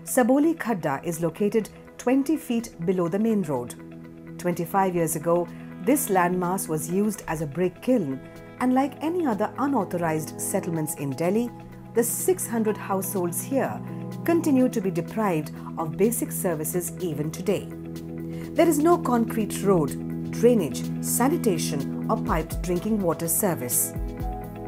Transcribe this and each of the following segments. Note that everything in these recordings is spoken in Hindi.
Saboli Khadda is located 20 feet below the main road. 25 years ago, this landmass was used as a brick kiln, and like any other unauthorized settlements in Delhi, the 600 households here continue to be deprived of basic services even today. There is no concrete road, drainage, sanitation or piped drinking water service.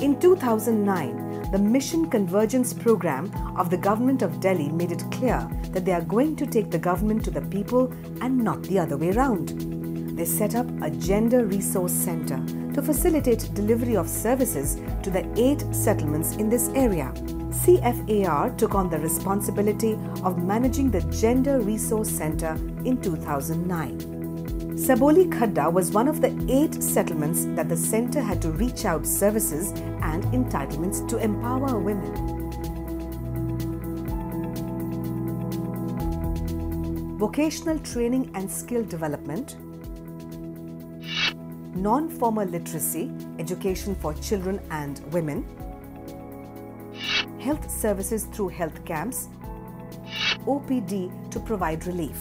In 2009, the Mission Convergence program of the government of Delhi made it clear that they are going to take the government to the people and not the other way around. They set up a gender resource center to facilitate delivery of services to the 8 settlements in this area. CFAR took on the responsibility of managing the Gender Resource Center in 2009. Saboli Khadda was one of the 8 settlements that the center had to reach out services and entitlements to empower women. Vocational training and skill development, non-formal literacy, education for children and women, health services through health camps, OPD to provide relief,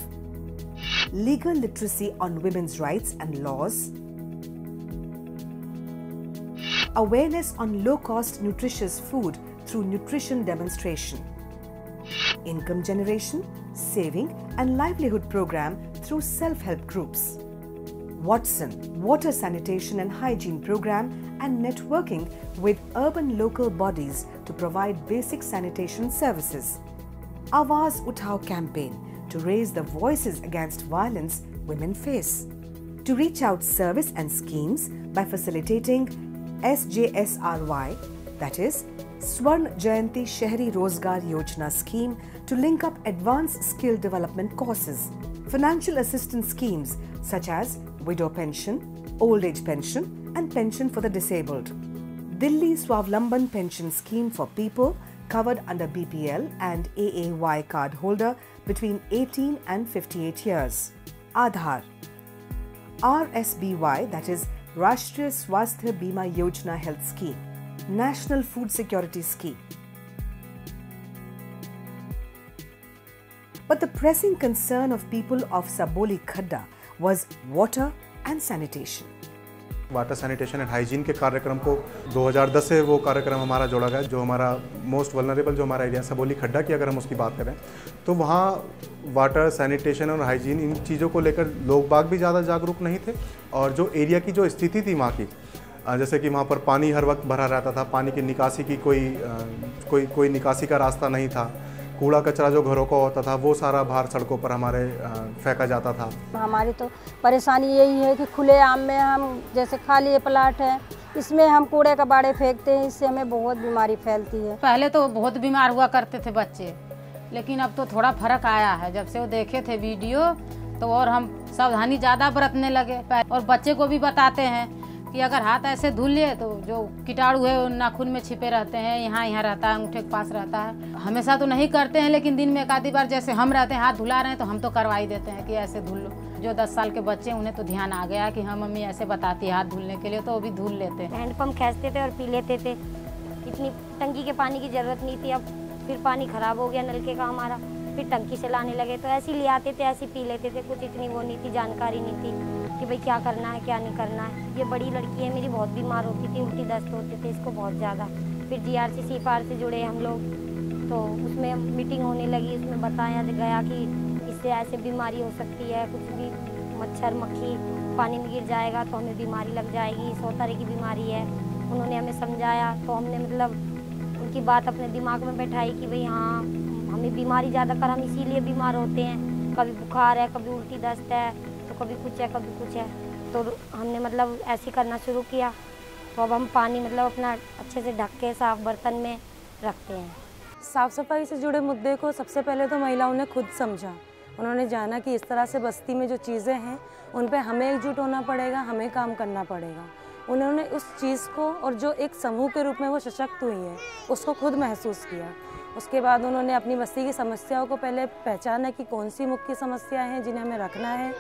legal literacy on women's rights and laws, awareness on low-cost nutritious food through nutrition demonstration, income generation, saving and livelihood program through self-help groups, Watson water sanitation and hygiene program, and networking with urban local bodies to provide basic sanitation services. Awaaz Uthao campaign to raise the voices against violence women face. To reach out service and schemes by facilitating SJSRY, that is Swarn Jayanti Shehri Rozgar Yojana scheme to link up advanced skill development courses. Financial assistance schemes such as widow pension, old age pension and pension for the disabled. Delhi Swavlamban pension scheme for people covered under BPL and AAY card holder between 18 and 58 years. Aadhaar. RSBY, that is Rashtriya Swasthya Bima Yojana Health Scheme. National Food Security Scheme. But the pressing concern of people of Saboli Khadda was water and sanitation. Water sanitation and hygiene के कार्यक्रम को 2010 से वो कार्यक्रम हमारा जोड़ा गया, जो हमारा मोस्ट वल्नरेबल जो हमारा एरिया सबोली खड्डा की अगर हम उसकी बात करें तो वहाँ वाटर सैनिटेशन और हाइजीन इन चीज़ों को लेकर लोग बाग भी ज़्यादा जागरूक नहीं थे। और जो एरिया की जो स्थिति थी वहाँ की, जैसे कि वहाँ पर पानी हर वक्त भरा रहता था, पानी की निकासी की कोई निकासी का रास्ता नहीं था, कूड़ा कचरा जो घरों का होता था वो सारा बाहर सड़कों पर हमारे फेंका जाता था। हमारी तो परेशानी यही है कि खुले आम में हम जैसे खाली प्लाट है, इसमें हम कूड़े कबाड़े फेंकते हैं, इससे हमें बहुत बीमारी फैलती है। पहले तो बहुत बीमार हुआ करते थे बच्चे, लेकिन अब तो थोड़ा फर्क आया है। जब से वो देखे थे वीडियो तो और हम सावधानी ज़्यादा बरतने लगे। और बच्चे को भी बताते हैं कि अगर हाथ ऐसे धुल लिए तो जो कीटाणु है नाखून में छिपे रहते हैं, यहाँ रहता है, अंगूठे के पास रहता है। हमेशा तो नहीं करते हैं, लेकिन दिन में एक आधी बार जैसे हम रहते हैं हाथ धुला रहे हैं तो हम तो करवा ही देते हैं कि ऐसे धुल लो। जो 10 साल के बच्चे उन्हें तो ध्यान आ गया कि हाँ मम्मी ऐसे बताती है हाथ धुलने के लिए, तो वो भी धुल लेते हैं। हैंडपम्प खींचते थे और पी लेते थे, इतनी टंकी के पानी की ज़रूरत नहीं थी। अब फिर पानी ख़राब हो गया नलके का हमारा, फिर टंकी से लाने लगे तो ऐसे ही ले आते थे, ऐसे पी लेते थे। कुछ इतनी वो नहीं थी, जानकारी नहीं थी कि भाई क्या करना है क्या नहीं करना है। ये बड़ी लड़की है मेरी, बहुत बीमार होती थी, उल्टी दस्त होते थे इसको बहुत ज़्यादा। फिर GRC CFAR से जुड़े हम लोग, तो उसमें मीटिंग होने लगी, उसमें बताया गया कि इससे ऐसे बीमारी हो सकती है, कुछ भी मच्छर मक्खी पानी में गिर जाएगा तो हमें बीमारी लग जाएगी, 100 तरह की बीमारी है। उन्होंने हमें समझाया तो हमने मतलब उनकी बात अपने दिमाग में बैठाई कि भाई हाँ हमें बीमारी ज़्यादातर हम इसीलिए बीमार होते हैं, कभी बुखार है, कभी उल्टी दस्त है, तो कभी कुछ है कभी कुछ है। तो हमने मतलब ऐसे करना शुरू किया, तो अब हम पानी मतलब अपना अच्छे से ढक के साफ बर्तन में रखते हैं। साफ़ सफाई से जुड़े मुद्दे को सबसे पहले तो महिलाओं ने खुद समझा। उन्होंने जाना कि इस तरह से बस्ती में जो चीज़ें हैं उन पे हमें एकजुट होना पड़ेगा, हमें काम करना पड़ेगा। उन्होंने उस चीज़ को और जो एक समूह के रूप में वो सशक्त हुई हैं उसको खुद महसूस किया। उसके बाद उन्होंने अपनी बस्ती की समस्याओं को पहले पहचाना कि कौन सी मुख्य समस्याएं हैं जिन्हें हमें रखना है।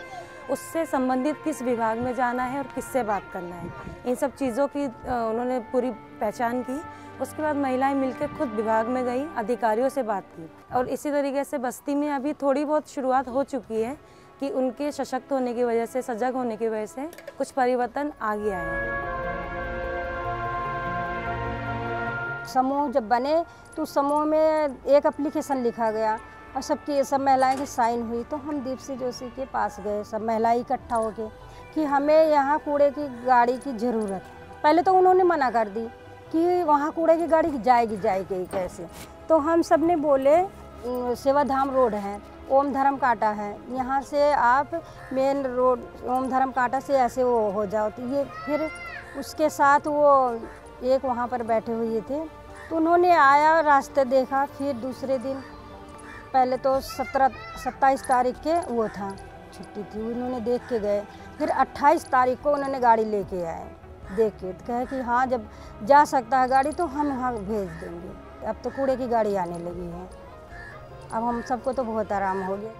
उससे संबंधित किस विभाग में जाना है और किससे बात करना है, इन सब चीज़ों की उन्होंने पूरी पहचान की। उसके बाद महिलाएं मिलकर खुद विभाग में गई, अधिकारियों से बात की और इसी तरीके से बस्ती में अभी थोड़ी बहुत शुरुआत हो चुकी है कि उनके सशक्त होने की वजह से, सजग होने की वजह से कुछ परिवर्तन आ गया है। समूह जब बने तो उस समूह में एक एप्लीकेशन लिखा गया और सब महिलाएं की साइन हुई, तो हम दीप्ति जोशी के पास गए, सब महिलाएं इकट्ठा होके कि हमें यहाँ कूड़े की गाड़ी की ज़रूरत। पहले तो उन्होंने मना कर दी कि वहाँ कूड़े की गाड़ी जाएगी कैसे। तो हम सब ने बोले सेवाधाम रोड है, ओम धर्म कांटा है, यहाँ से आप मेन रोड ओम धर्म कांटा से ऐसे वो हो जाओ। तो ये फिर उसके साथ वो एक वहाँ पर बैठे हुए थे, तो उन्होंने आया, रास्ते देखा। फिर दूसरे दिन पहले तो 27 तारीख के वो था, छुट्टी थी, उन्होंने देख के गए। फिर 28 तारीख को उन्होंने गाड़ी लेके आए, देख के तो कहे कि हाँ जब जा सकता है गाड़ी तो हम वहाँ भेज देंगे। अब तो कूड़े की गाड़ी आने लगी है, अब हम सबको तो बहुत आराम हो गया।